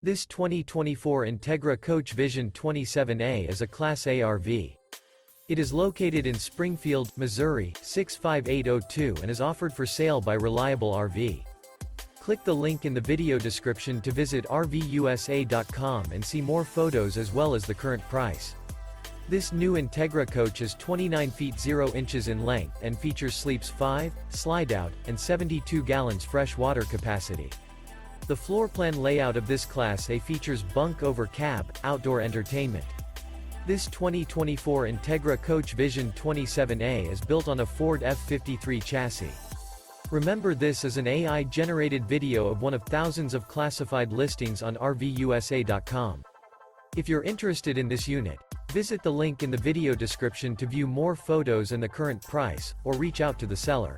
This 2024 Entegra Coach Vision 27A is a Class A RV. It is located in Springfield, Missouri, 65802 and is offered for sale by Reliable RV. Click the link in the video description to visit RVUSA.com and see more photos as well as the current price. This new Entegra Coach is 29 feet 0 inches in length and features sleeps 5, Slideout, and 72 gallons fresh water capacity. The floor plan layout of this Class A features Bunk Over Cab, outdoor entertainment. This 2024 Entegra Coach Vision 27A is built on a Ford F53 chassis. Remember, this is an AI-generated video of one of thousands of classified listings on RVUSA.com. If you're interested in this unit, visit the link in the video description to view more photos and the current price, or reach out to the seller.